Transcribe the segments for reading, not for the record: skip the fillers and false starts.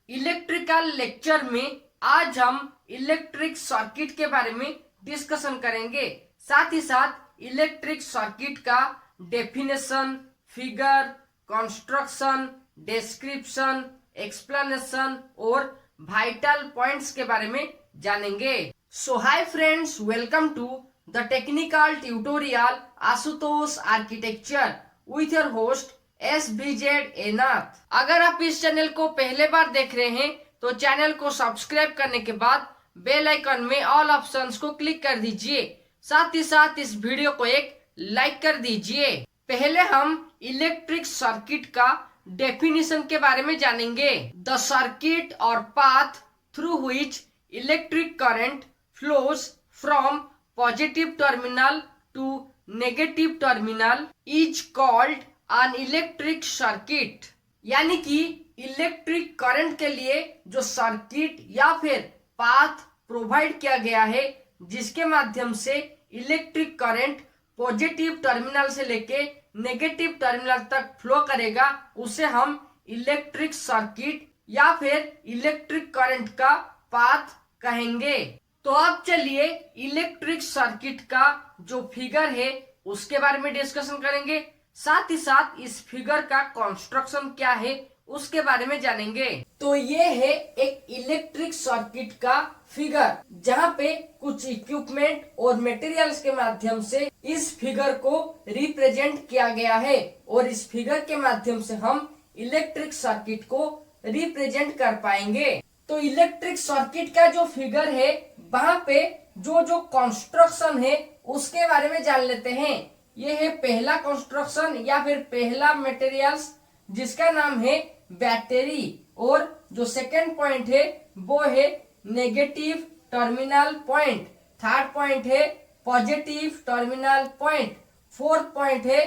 Electrical lecture में आज हम इलेक्ट्रिक सर्किट के बारे में डिस्कशन करेंगे। साथ ही साथ इलेक्ट्रिक सर्किट का definition, figure, construction, description, explanation और वाइटल पॉइंट्स के बारे में जानेंगे। So hi friends, welcome to the technical tutorial Ashutosh architecture with your host SBZ एनाथ। अगर आप इस चैनल को पहले बार देख रहे हैं तो चैनल को सब्सक्राइब करने के बाद बेल आइकन में ऑल ऑप्शंस को क्लिक कर दीजिए। साथ ही साथ इस वीडियो को एक लाइक कर दीजिए। पहले हम इलेक्ट्रिक सर्किट का डेफिनेशन के बारे में जानेंगे। द सर्किट और path through which electric current flows from positive terminal to negative terminal is called an electric circuit. यानी कि इलेक्ट्रिक करंट के लिए जो सर्किट या फिर पाथ प्रोवाइड किया गया है, जिसके माध्यम से इलेक्ट्रिक करंट पॉजिटिव टर्मिनल से लेके नेगेटिव टर्मिनल तक फ्लो करेगा, उसे हम इलेक्ट्रिक सर्किट या फिर इलेक्ट्रिक करंट का पाथ कहेंगे। तो अब चलिए इलेक्ट्रिक सर्किट का जो फिगर है उसके बारे में डिस्कशन करेंगे। साथ ही साथ इस फिगर का कंस्ट्रक्शन क्या है उसके बारे में जानेंगे। तो ये है एक इलेक्ट्रिक सर्किट का फिगर, जहाँ पे कुछ इक्विपमेंट और मटेरियल्स के माध्यम से इस फिगर को रिप्रेजेंट किया गया है और इस फिगर के माध्यम से हम इलेक्ट्रिक सर्किट को रिप्रेजेंट कर पाएंगे। तो इलेक्ट्रिक सर्किट का जो फिगर है, वहाँ पे जो कंस्ट्रक्शन है उसके बारे में जान लेते हैं। ये है पहला कंस्ट्रक्शन या फिर पहला मटेरियल्स, जिसका नाम है बैटरी, और जो सेकंड पॉइंट है वो है negative terminal point, third point है positive terminal point, fourth point है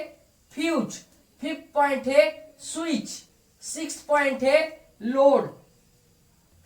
फ्यूज, फिफ्थ पॉइंट है स्विच, सिक्स्थ पॉइंट है लोड,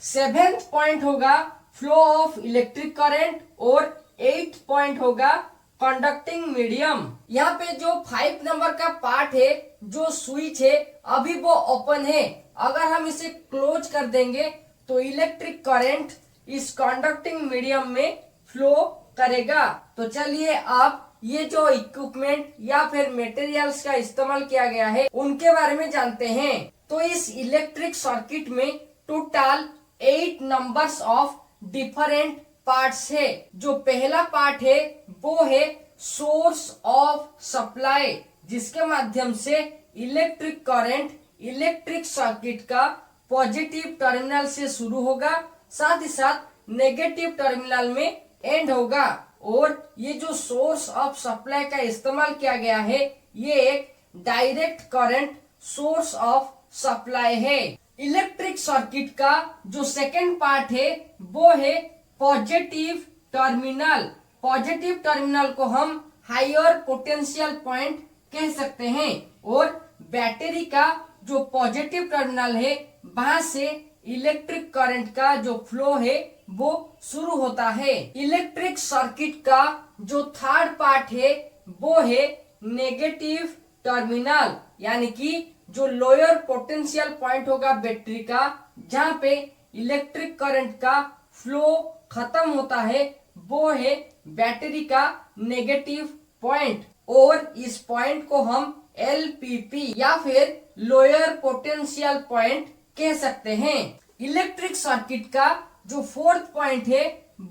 सेवेंथ पॉइंट होगा फ्लो ऑफ इलेक्ट्रिक करंट और एट्थ पॉइंट होगा कंडक्टिंग मीडियम। यहाँ पे जो 5 नंबर का पार्ट है, जो स्विच है, अभी वो ओपन है। अगर हम इसे क्लोज कर देंगे तो इलेक्ट्रिक करंट इस कंडक्टिंग मीडियम में फ्लो करेगा। तो चलिए आप ये जो इक्विपमेंट या फिर मटेरियल्स का इस्तेमाल किया गया है उनके बारे में जानते हैं। तो इस इलेक्ट्रिक सर्किट में total 8 numbers of different parts है। जो पहला पार्ट है वो है सोर्स ऑफ सप्लाई, जिसके माध्यम से इलेक्ट्रिक करंट इलेक्ट्रिक सर्किट का पॉजिटिव टर्मिनल से शुरू होगा, साथ ही साथ नेगेटिव टर्मिनल में एंड होगा। और ये जो सोर्स ऑफ सप्लाई का इस्तेमाल किया गया है, ये एक direct current source of supply है। इलेक्ट्रिक सर्किट का जो सेकेंड पार्ट है वो है पॉजिटिव टर्मिनल। पॉजिटिव टर्मिनल को हम हायर पोटेंशियल पॉइंट कह सकते हैं, और बैटरी का जो पॉजिटिव टर्मिनल है वहां से इलेक्ट्रिक करंट का जो फ्लो है वो शुरू होता है। इलेक्ट्रिक सर्किट का जो थर्ड पार्ट है वो है नेगेटिव टर्मिनल, यानी कि जो लोअर पोटेंशियल पॉइंट होगा बैटरी का, जहाँ पे इलेक्ट्रिक करंट का फ्लो खत्म होता है, वो है बैटरी का नेगेटिव पॉइंट, और इस पॉइंट को हम LPP या फिर लोअर पोटेंशियल पॉइंट कह सकते हैं। इलेक्ट्रिक सर्किट का जो फोर्थ पॉइंट है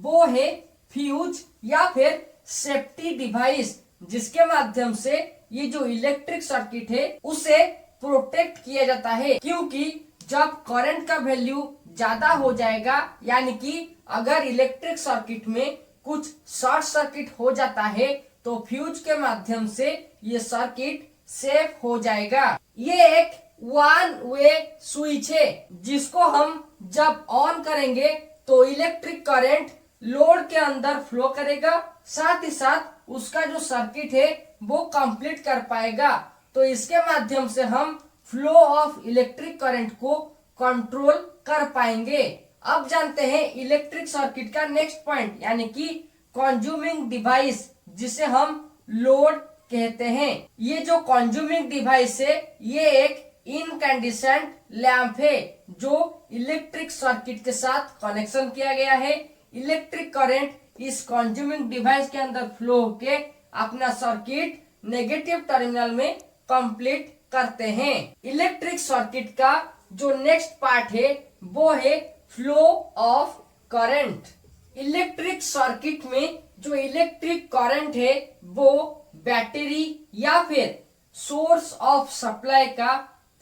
वो है फ्यूज या फिर सेफ्टी डिवाइस, जिसके माध्यम से ये जो इलेक्ट्रिक सर्किट है उसे प्रोटेक्ट किया जाता है। क्योंकि जब करंट का वैल्यू ज्यादा हो जाएगा, यानी कि अगर इलेक्ट्रिक सर्किट में कुछ शॉर्ट सर्किट हो जाता है, तो फ्यूज के माध्यम से ये सर्किट सेफ हो जाएगा। ये एक वन वे स्विच है, जिसको हम जब ऑन करेंगे तो इलेक्ट्रिक करंट लोड के अंदर फ्लो करेगा, साथ ही साथ उसका जो सर्किट है वो कंप्लीट कर पाएगा। तो इसके माध्यम से हम फ्लो ऑफ इलेक्ट्रिक करंट को कंट्रोल कर पाएंगे। अब जानते हैं इलेक्ट्रिक सर्किट का नेक्स्ट पॉइंट, यानी कि कंज्यूमिंग डिवाइस, जिसे हम लोड कहते हैं। ये जो कंज्यूमिंग डिवाइस है, ये एक इनकैंडिसेंट लैंप है जो इलेक्ट्रिक सर्किट के साथ कनेक्शन किया गया है। इलेक्ट्रिक करंट इस कंज्यूमिंग डिवाइस के अंदर फ्लो होके अपना सर्किट नेगेटिव टर्मिनल में कंप्लीट करते हैं। इलेक्ट्रिक सर्किट का जो नेक्स्ट पार्ट है वो है flow of current. Electric circuit में जो इलेक्ट्रिक करंट है वो बैटरी या फिर सोर्स ऑफ सप्लाई का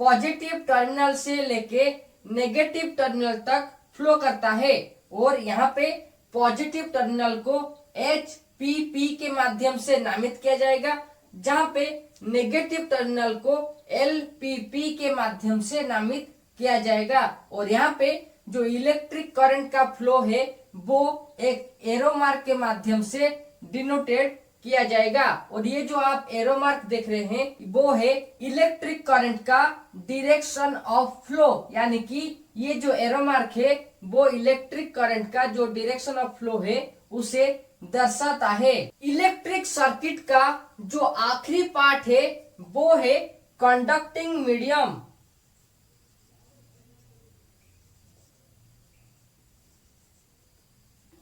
पॉजिटिव टर्मिनल से लेके नेगेटिव टर्मिनल तक फ्लो करता है और यहाँ पे पॉजिटिव टर्मिनल को HPP के माध्यम से नामित किया जाएगा, जहाँ पे नेगेटिव टर्मिनल को LPP के माध्यम से नामित किया जाएगा। और यहाँ पे जो इलेक्ट्रिक करंट का फ्लो है वो एक एरो मार्क के माध्यम से डिनोटेड किया जाएगा। और ये जो आप एरो मार्क देख रहे हैं वो है इलेक्ट्रिक करंट का डायरेक्शन ऑफ फ्लो, यानी कि ये जो एरो मार्क है वो इलेक्ट्रिक करंट का जो डायरेक्शन ऑफ फ्लो है उसे दर्शाता है। इलेक्ट्रिक सर्किट का जो आखिरी पार्ट है वो है कंडक्टिंग मीडियम।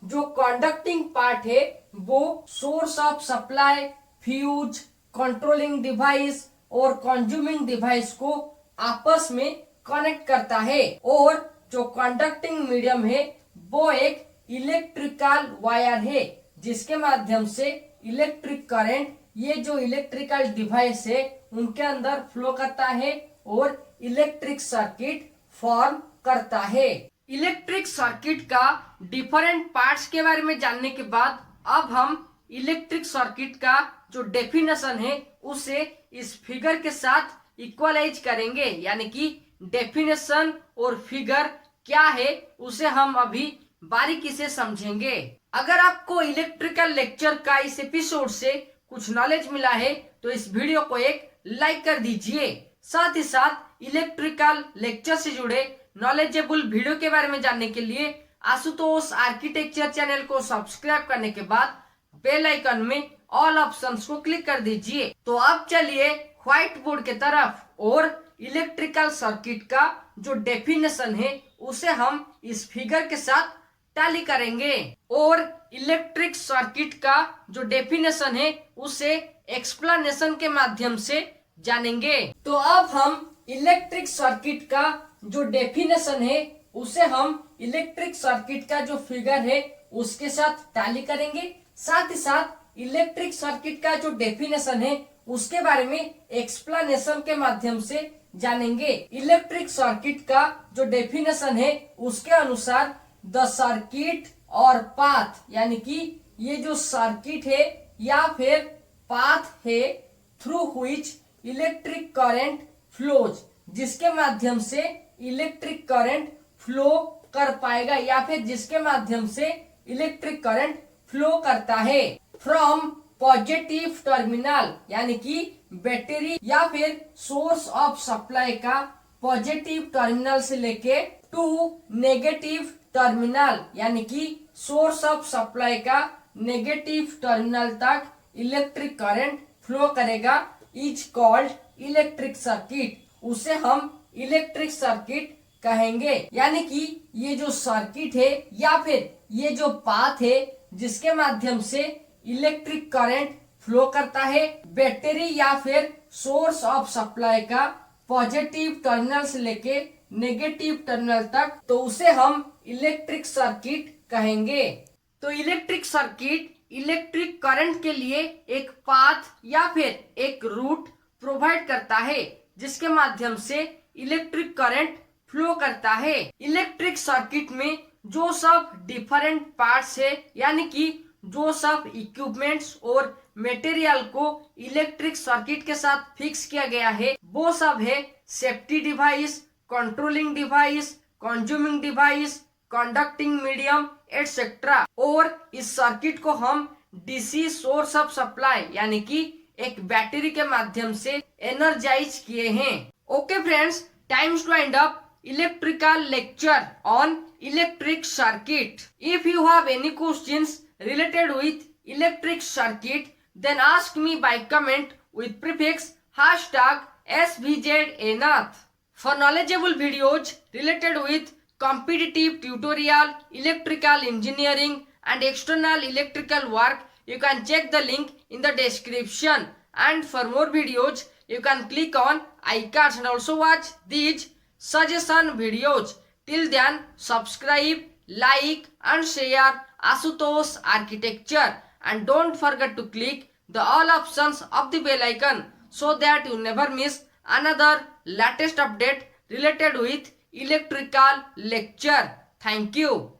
जो कंडक्टिंग पार्ट है वो source of supply, fuse, controlling device और कंज्यूमिंग डिवाइस को आपस में कनेक्ट करता है। और जो कंडक्टिंग मीडियम है वो एक इलेक्ट्रिकल वायर है जिसके माध्यम से इलेक्ट्रिक करंट ये जो इलेक्ट्रिकल डिवाइस है उनके अंदर फ्लो करता है और इलेक्ट्रिक सर्किट फॉर्म करता है। इलेक्ट्रिक सर्किट का डिफरेंट पार्ट्स के बारे में जानने के बाद अब हम इलेक्ट्रिक सर्किट का जो डेफिनेशन है उसे इस फिगर के साथ इक्वलाइज करेंगे, यानी कि डेफिनेशन और फिगर क्या है उसे हम अभी बारीकी से समझेंगे। अगर आपको इलेक्ट्रिकल लेक्चर का इस एपिसोड से कुछ नॉलेज मिला है तो इस वीडियो को एक लाइक कर दीजिए। साथ ही साथ इलेक्ट्रिकल लेक्चर से जुड़े नॉलेजेबल वीडियो के बारे में जानने के लिए आशुतोष आर्किटेक्चर चैनल को सब्सक्राइब करने के बाद बेल आइकन में ऑल ऑप्शंस को क्लिक कर दीजिए। तो अब चलिए व्हाइट बोर्ड के तरफ और इलेक्ट्रिकल सर्किट का जो डेफिनेशन है उसे हम इस फिगर के साथ टैली करेंगे और इलेक्ट्रिक सर्किट का जो डेफिनेशन है उसे एक्सप्लेनेशन के माध्यम से जानेंगे। तो अब हम इलेक्ट्रिक सर्किट का जो डेफिनेशन है उसे हम इलेक्ट्रिक सर्किट का जो फिगर है उसके साथ टैली करेंगे। साथ ही साथ इलेक्ट्रिक सर्किट का जो डेफिनेशन है उसके बारे में एक्सप्लेनेशन के माध्यम से जानेंगे। इलेक्ट्रिक सर्किट का जो डेफिनेशन है उसके अनुसार द सर्किट और पाथ, यानी कि ये जो सर्किट है या फिर पाथ है through which electric current flows, जिसके माध्यम से इलेक्ट्रिक करंट फ्लो कर पाएगा या फिर जिसके माध्यम से इलेक्ट्रिक करंट फ्लो करता है फ्रॉम पॉजिटिव टर्मिनल, यानी कि बैटरी या फिर सोर्स ऑफ सप्लाई का पॉजिटिव टर्मिनल से लेके टू नेगेटिव टर्मिनल, यानी कि सोर्स ऑफ सप्लाई का नेगेटिव टर्मिनल तक इलेक्ट्रिक करंट फ्लो करेगा, इज कॉल्ड इलेक्ट्रिक सर्किट। उसे हम इलेक्ट्रिक सर्किट कहेंगे। यानी कि ये जो सर्किट है या फिर ये जो पाथ है जिसके माध्यम से इलेक्ट्रिक करंट फ्लो करता है बैटरी या फिर सोर्स ऑफ सप्लाई का पॉजिटिव टर्मिनल से लेके नेगेटिव टर्मिनल तक, तो उसे हम इलेक्ट्रिक सर्किट कहेंगे। तो इलेक्ट्रिक सर्किट इलेक्ट्रिक करंट के लिए एक पाथ या फिर एक रूट प्रोवाइड करता है जिसके माध्यम से इलेक्ट्रिक करंट फ्लो करता है। इलेक्ट्रिक सर्किट में जो सब डिफरेंट पार्ट्स है, यानी कि जो सब इक्विपमेंट्स और मटेरियल को इलेक्ट्रिक सर्किट के साथ फिक्स किया गया है वो सब है safety device, controlling device, consuming device, conducting medium etcetera. और इस सर्किट को हम डीसी सोर्स ऑफ सप्लाई यानी कि एक बैटरी के माध्यम से एनर्जाइज किए हैं। Okay friends, times to end up electrical lecture on electric circuit. If you have any questions related with electric circuit, then ask me by comment with prefix #SVZNath. For knowledgeable videos related with competitive tutorial, electrical engineering and external electrical work, you can check the link in the description. And for more videos, you can click on iCards and also watch these suggestion videos. Till then, subscribe, like and share Asutosh Architecture, and don't forget to click the all options of the bell icon so that you never miss another latest update related with electrical lecture. Thank you.